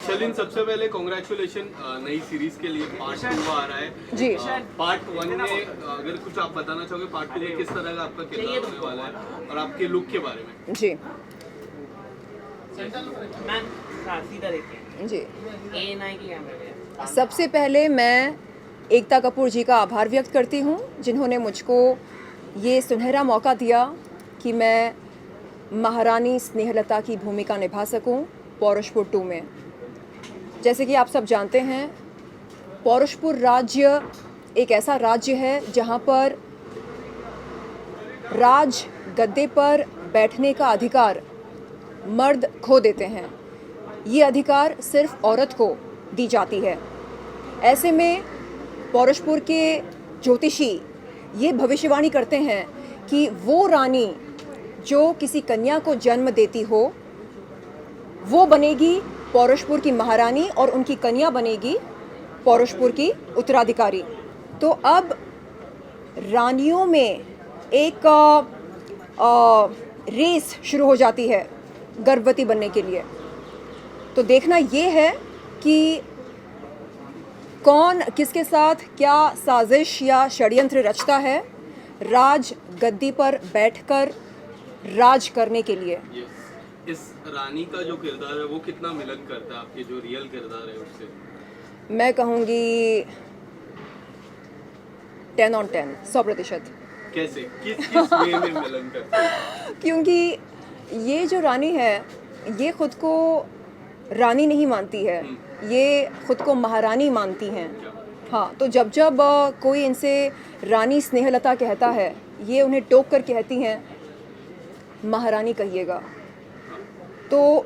शर्लिन, सबसे पहले कॉन्ग्रेचुलेशन नई सीरीज के लिए। पार्ट 2 आ रहा है जी। पार्ट 1 में अगर कुछ आप बताना चाहोगे, पार्ट 2 में किस तरह का आपका किरदार होने वाला है और आपके लुक के बारे में? जी सीधा देखिए जी। A9 की कैमरे में। सबसे पहले मैं एकता कपूर जी का आभार व्यक्त करती हूँ, जिन्होंने मुझको ये सुनहरा मौका दिया कि मैं महारानी स्नेहलता की भूमिका निभा सकूं पौरुषपुर 2 में। जैसे कि आप सब जानते हैं, पौरुषपुर राज्य एक ऐसा राज्य है जहाँ पर राज गद्दे पर बैठने का अधिकार मर्द खो देते हैं। ये अधिकार सिर्फ औरत को दी जाती है। ऐसे में पौरुषपुर के ज्योतिषी ये भविष्यवाणी करते हैं कि वो रानी जो किसी कन्या को जन्म देती हो, वो बनेगी पौरुषपुर की महारानी और उनकी कन्या बनेगी पौरुषपुर की उत्तराधिकारी। तो अब रानियों में एक रेस शुरू हो जाती है गर्भवती बनने के लिए। तो देखना ये है कि कौन किसके साथ क्या साजिश या षड्यंत्र रचता है राज गद्दी पर बैठकर राज करने के लिए। इस रानी का जो किरदार है वो कितना मिलन करता है आपके जो रियल किरदार है उससे? मैं कहूँगी 10 on 10, 100%। कैसे, किस वे में मिलन करता है? क्योंकि ये जो रानी है ये खुद को रानी नहीं मानती है, ये खुद को महारानी मानती हैं। हाँ, तो जब जब कोई इनसे रानी स्नेहलता कहता है, ये उन्हें टोक कर कहती हैं महारानी कहिएगा। तो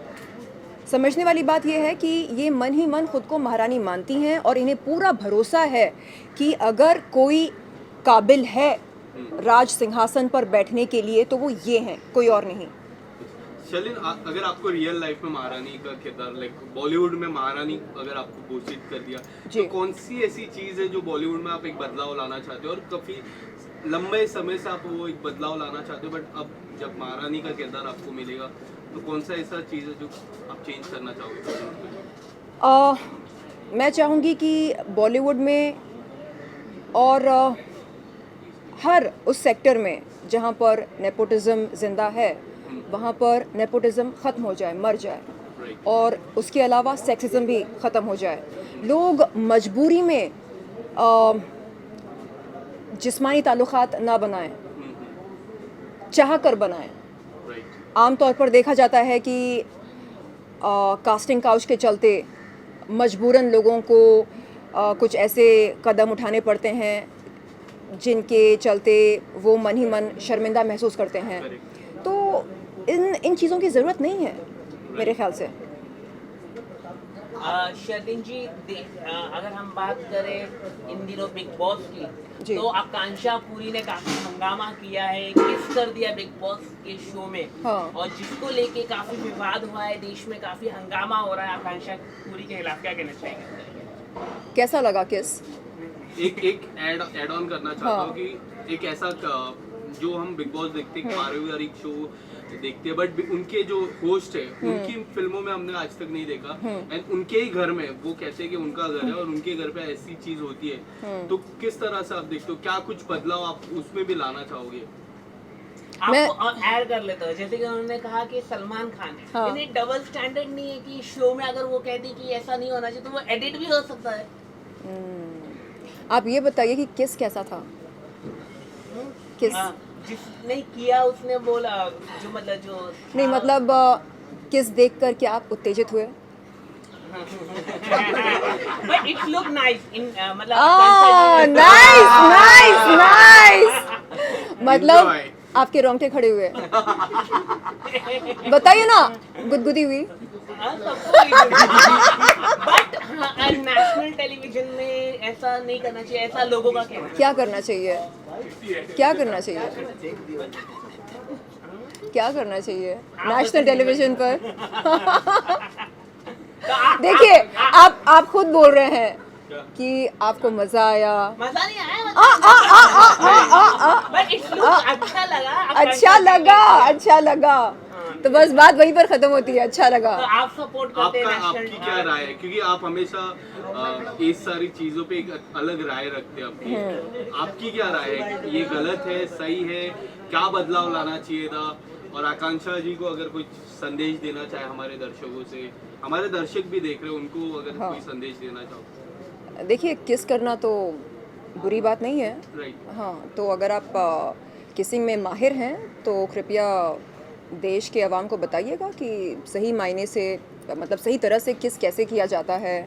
समझने वाली बात यह है कि ये मन ही मन खुद को महारानी मानती हैं और इन्हें पूरा भरोसा है कि अगर कोई काबिल है राज सिंहासन पर बैठने के लिए तो वो ये हैं, कोई और नहीं। शर्लिन, अगर आपको रियल लाइफ में महारानी का किरदार, लाइक बॉलीवुड में महारानी अगर आपको घोषित कर दिया, तो कौन सी ऐसी चीज़ है जो बॉलीवुड में आप एक बदलाव लाना चाहते हो? और काफ़ी लंबे समय से आप वो एक बदलाव लाना चाहते हो, बट अब जब महारानी का किरदार आपको मिलेगा तो कौन सा ऐसा चीज़ है जो आप चेंज करना चाहोगे? मैं चाहूँगी कि बॉलीवुड में और हर उस सेक्टर में जहाँ पर नेपोटिज़म ज़िंदा है वहाँ पर नेपोटिज़म ख़त्म हो जाए, मर जाए, और उसके अलावा सेक्सिज्म भी ख़त्म हो जाए। लोग मजबूरी में जिस्मानी ताल्लुक़ात ना बनाएं, चाह कर बनाएं। आम तौर पर देखा जाता है कि कास्टिंग काउच के चलते मजबूरन लोगों को कुछ ऐसे कदम उठाने पड़ते हैं जिनके चलते वो मन ही मन शर्मिंदा महसूस करते हैं। तो इन चीज़ों की ज़रूरत नहीं है मेरे ख्याल से। शर्लिन जी, अगर हम बात करें इन दिनों बिग बॉस की, तो आकांक्षा पुरी ने काफी हंगामा किया है, किस कर दिया बिग बॉस के शो में। हाँ। और जिसको लेके काफी विवाद हुआ है, देश में काफी हंगामा हो रहा है आकांक्षा पुरी के खिलाफ, क्या कहना चाहेंगे? कैसा लगा किस? एक ऐड ऑन करना चाहता हूँ कि एक ऐसा जो हम बिग बॉस देखते हैं, पारिवारिक शो देखते हैं, बट उनके जो होस्ट है उनकी फिल्मों में हमने आज तक नहीं देखा। एंड उनके ही घर में वो कहते हैं कि उनका घर है और उनके घर पे ऐसी चीज होती है, तो किस तरह से आप देखते हो? क्या कुछ बदलाव आप उसमें भी लाना चाहोगे? आपको ऐड कर लेता हूँ, जैसे कि उन्होंने कहा कि सलमान खान है। हाँ। इन्हें डबल स्टैंडर्ड नहीं है कि शो में अगर वो कहती कि ऐसा नहीं होना चाहिए तो वो एडिट भी हो सकता है। आप ये बताइए कि किस कैसा था? किस जिसने किया उसने बोला, जो मतलब जो नहीं, मतलब किस देखकर क्या आप उत्तेजित हुए? But it look nice in मतलब नाइस मतलब आपके रोंगटे खड़े हुए। बताइए ना, गुदगुदी हुई। बट नेशनल टेलीविजन में ऐसा नहीं करना चाहिए, ऐसा लोगों का कहना है। क्या करना चाहिए? क्या करना चाहिए? क्या करना चाहिए नेशनल टेलीविजन पर? देखिए, आप खुद बोल रहे हैं कि आपको मजा आया। मजा नहीं आया, अच्छा लगा। तो बस बात वहीं पर खत्म होती है। अच्छा लगा। तो आप सपोर्ट करते हैं आपकी क्या राय है, क्योंकि आप हमेशा इस सारी चीजों पे एक अलग राय रखते हैं अपनी, आपकी क्या राय है, ये गलत है, सही है, क्या बदलाव लाना चाहिए था? और आकांक्षा जी को अगर कोई संदेश देना चाहे हमारे दर्शकों से, हमारे दर्शक भी देख रहे हैं, उनको अगर कोई संदेश देना चाहो। देखिए, किस करना तो बुरी बात नहीं है, राइट। हाँ, तो अगर आप किसिंग में माहिर हैं तो कृपया देश के अवाम को बताइएगा कि सही मायने से, मतलब सही तरह से किस कैसे किया जाता है।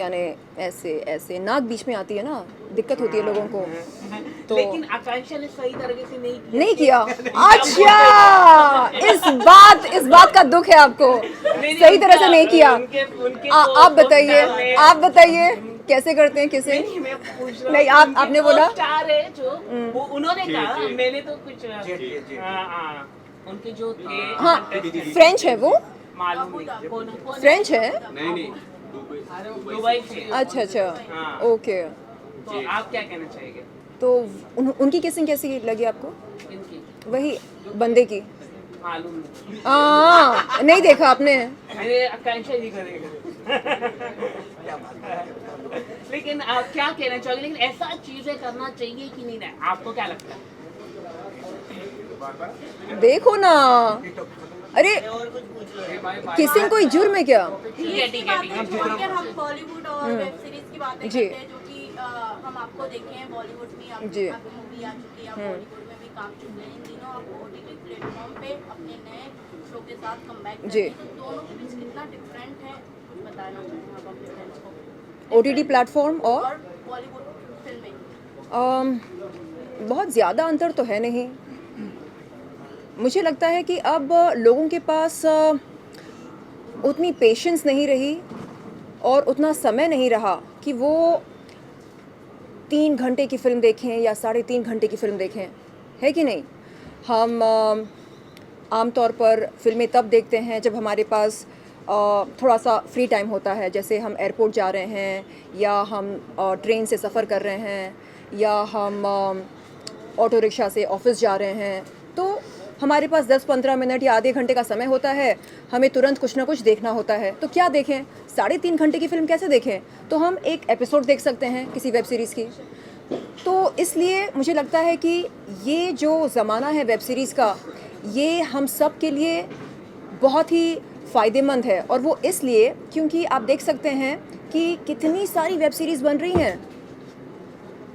यानी ऐसे ऐसे नाक बीच में आती है ना, दिक्कत होती है लोगों को। तो लेकिन आकांक्षा ने सही तरीके से नहीं किया। अच्छा, इस बात का दुख है आपको, सही तरह से नहीं किया। आप बताइए कैसे करते हैं किसे? नहीं, आपने बोला स्टार है जो वो उन्होंने कहा, मैंने तो कुछ उनके जो थे, हाँ, फ्रेंच है वो, मालूम नहीं कौन फ्रेंच है। नहीं दुबई से। अच्छा, हाँ। ओके। तो आप क्या कहना चाहेंगे? तो उनकी किसिंग कैसी लगी आपको? इनकी वही बंदे की? मालूम नहीं, नहीं देखा आपने? अरे आकांक्षा जी करेगा। लेकिन आप क्या कहना चाहोगे, लेकिन ऐसा चीजें करना चाहिए कि नहीं? आपको क्या लगता है? देखो ना, अरे किसिंग कोई जुर्म है क्या? ठीक है। हम बॉलीवुड और वेब सीरीज की बातें जी। करते हैं, जो कि हम आपको देखे हैं बॉलीवुड में, जी। आपकी मूवी आ चुकी है, आप बॉलीवुड में भी काम चुके हैं। इन दिनों आप ओटीटी प्लेटफॉर्म पे अपने नए शो के साथ कमबैक कर जी। रहे हैं, तो दोनों के बीच कितना डिफरेंट है, कुछ बताना चाहेंगे आप अपने फ्रेंड्स को? OTT प्लेटफॉर्म और बॉलीवुड फिल्में बहुत ज़्यादा अंतर तो है नहीं। मुझे लगता है कि अब लोगों के पास उतनी पेशेंस नहीं रही और उतना समय नहीं रहा कि वो 3 घंटे की फ़िल्म देखें या 3.5 घंटे की फ़िल्म देखें, है कि नहीं? हम आमतौर पर फ़िल्में तब देखते हैं जब हमारे पास थोड़ा सा फ्री टाइम होता है, जैसे हम एयरपोर्ट जा रहे हैं, या हम ट्रेन से सफ़र कर रहे हैं, या हम ऑटो रिक्शा से ऑफिस जा रहे हैं। तो हमारे पास 10-15 मिनट या आधे घंटे का समय होता है, हमें तुरंत कुछ ना कुछ देखना होता है। तो क्या देखें? 3.5 घंटे की फ़िल्म कैसे देखें? तो हम एक एपिसोड देख सकते हैं किसी वेब सीरीज़ की। तो इसलिए मुझे लगता है कि ये जो ज़माना है वेब सीरीज़ का, ये हम सब के लिए बहुत ही फ़ायदेमंद है। और वो इसलिए क्योंकि आप देख सकते हैं कि कितनी सारी वेब सीरीज़ बन रही हैं,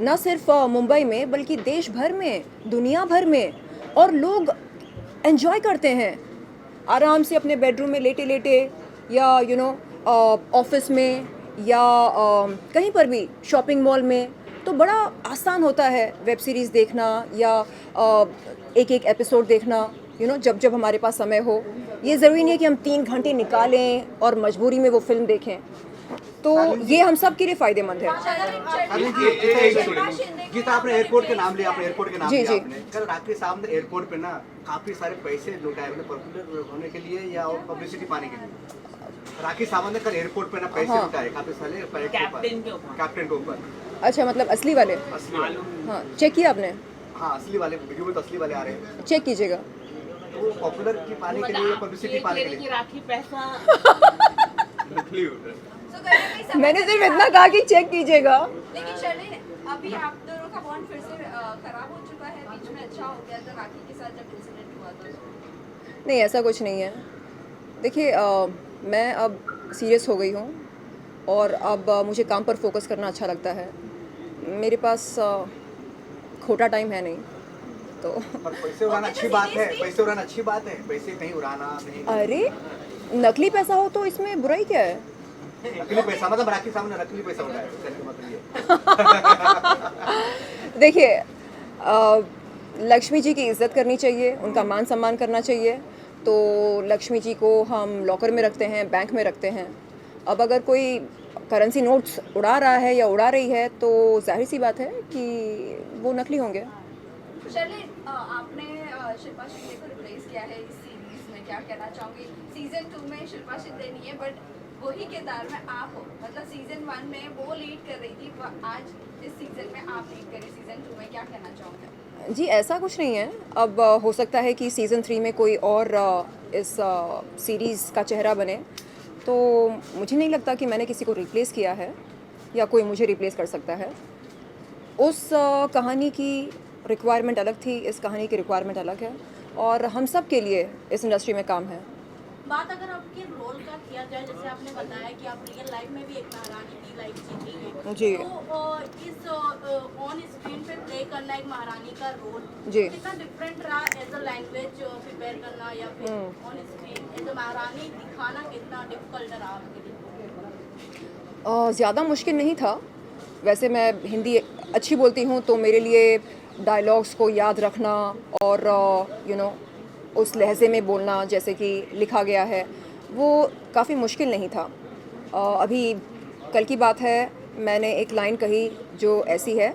न सिर्फ मुंबई में बल्कि देश भर में, दुनिया भर में, और लोग एंजॉय करते हैं आराम से अपने बेडरूम में लेटे लेटे, या ऑफिस में, या कहीं पर भी, शॉपिंग मॉल में। तो बड़ा आसान होता है वेब सीरीज़ देखना या एक एक एपिसोड देखना, जब जब हमारे पास समय हो। ये ज़रूरी नहीं है कि हम 3 घंटे निकालें और मजबूरी में वो फिल्म देखें। तो ये हम सब के लिए फ़ायदेमंद है। गीता, आपने एयरपोर्ट के नाम लिया, जी। आपने कल राखी साहब ने एयरपोर्ट पे ना काफी सारे पैसे लुटाए अपने पॉपुलर होने के लिए या और पब्लिसिटी पाने के लिए। राखी साहब ने कल एयरपोर्ट पे ना पैसे लुटाए काफी सारे कैप्टन के ऊपर। अच्छा, मतलब असली वाले? असली वाले, हाँ, चेक किया आपने? हाँ, असली वाले वीडियो में तो असली वाले आ रहे हैं। चेक कीजिएगा। तो पॉपुलर की पाने के लिए, पब्लिसिटी पाने के लिए राखी पैसा नकली होता है। मैंने सिर्फ इतना कहा कि चेक कीजिएगा। लेकिन शर्लिन, अभी आप दोनों का बॉन्ड फिर से खराब हो चुका है, बीच में अच्छा हो गया था राखी के साथ जब इंसिडेंट हुआ था। नहीं, ऐसा कुछ नहीं है। देखिए, मैं अब सीरियस हो गई हूँ और अब मुझे काम पर फोकस करना अच्छा लगता है। मेरे पास खोटा टाइम है नहीं, तो पर पैसे उड़ाना अच्छी बात है, पैसे उड़ाना अच्छी बात है, पैसे कहीं उड़ाना नहीं। अरे नकली पैसा हो तो इसमें बुराई क्या है? नकली पैसा मतलब राखी साहब ने नकली पैसा उड़ाया, कहने का मतलब ये। देखिए, लक्ष्मी जी की इज़्ज़त करनी चाहिए, उनका मान सम्मान करना चाहिए। तो लक्ष्मी जी को हम लॉकर में रखते हैं, बैंक में रखते हैं। अब अगर कोई करेंसी नोट्स उड़ा रहा है या उड़ा रही है तो जाहिर सी बात है कि वो नकली होंगे। शर्लिन, आपने शिल्पा शिंदे को रिप्लेस किया है इस सीरीज में, क्या कहना चाहोगे? सीजन 2 में शिल्पा शिंदे नहीं है, बट वही किरदार में आप हो, मतलब सीजन 1 में वो लीड कर रही थी, आज इस सीजन में आप लीड करें, सीजन 2 में क्या कहना चाहोगे? जी ऐसा कुछ नहीं है। अब हो सकता है कि सीज़न 3 में कोई और इस सीरीज़ का चेहरा बने, तो मुझे नहीं लगता कि मैंने किसी को रिप्लेस किया है या कोई मुझे रिप्लेस कर सकता है। उस कहानी की रिक्वायरमेंट अलग थी, इस कहानी की रिक्वायरमेंट अलग है, और हम सब के लिए इस इंडस्ट्री में काम है। बात अगर आपके रोल का किया जाए, जैसे आपने बताया कि आप रियल लाइफ में भी एक महारानी की लाइफ जीती हैं, जी। तो इस ऑन स्क्रीन पे प्ले करना एक महारानी का रोल जी। कितना डिफरेंट रहा एज अ लैंग्वेज प्रिपेयर करना या फिर ऑन स्क्रीन एज अ महारानी दिखाना कितना डिफिकल्ट रहा आपके लिए? ज़्यादा मुश्किल नहीं था। वैसे मैं हिंदी अच्छी बोलती हूँ, तो मेरे लिए डायलॉग्स को याद रखना और उस लहजे में बोलना जैसे कि लिखा गया है, वो काफ़ी मुश्किल नहीं था। अभी कल की बात है, मैंने एक लाइन कही जो ऐसी है,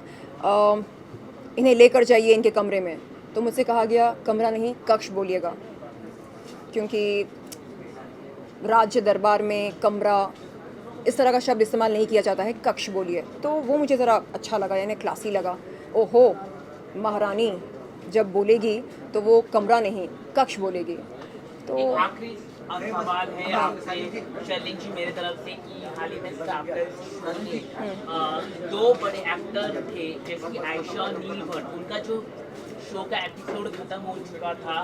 इन्हें लेकर जाइए इनके कमरे में, तो मुझसे कहा गया कमरा नहीं कक्ष बोलिएगा, क्योंकि राज्य दरबार में कमरा इस तरह का शब्द इस्तेमाल नहीं किया जाता है, कक्ष बोलिए। तो वो मुझे ज़रा अच्छा लगा, यानी क्लासी लगा। ओहो, महारानी जब बोलेगी तो वो कमरा नहीं कक्ष बोलेगी। तो एक आखिरी सवाल है आपसे शर्लिन जी मेरे तरफ से कि हाल ही में स्टार प्लस में 2 बड़े एक्टर थे, जैसे कि आयशा और नील भट्ट, उनका जो शो का एपिसोड खत्म हो चुका था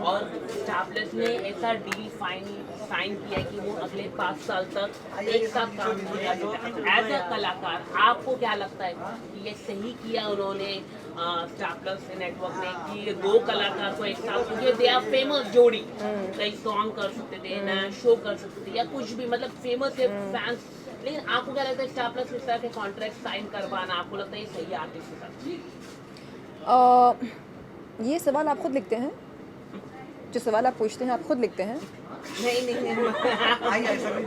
और स्टार प्लस ने ऐसा डील साइन किया कि वो अगले 5 साल तक एक साथ काम करेंगे। एज अ कलाकार आपको क्या लगता है कि ये सही किया उन्होंने स्टार प्लस नेटवर्क ने कि 2 कलाकार को एक साथ, क्योंकि दे आर फेमस जोड़ी, कई सॉन्ग कर सकते थे, नया शो कर सकते थे या कुछ भी, मतलब फेमस है फैंस, लेकिन आपको क्या लगता है स्टार प्लस इस तरह के कॉन्ट्रैक्ट साइन करवाना आपको लगता है ये सही है आर्टिस्ट के साथ? ये सवाल आप खुद लिखते हैं, जो सवाल आप पूछते हैं आप खुद लिखते हैं। नहीं आइए, ऐसा नहीं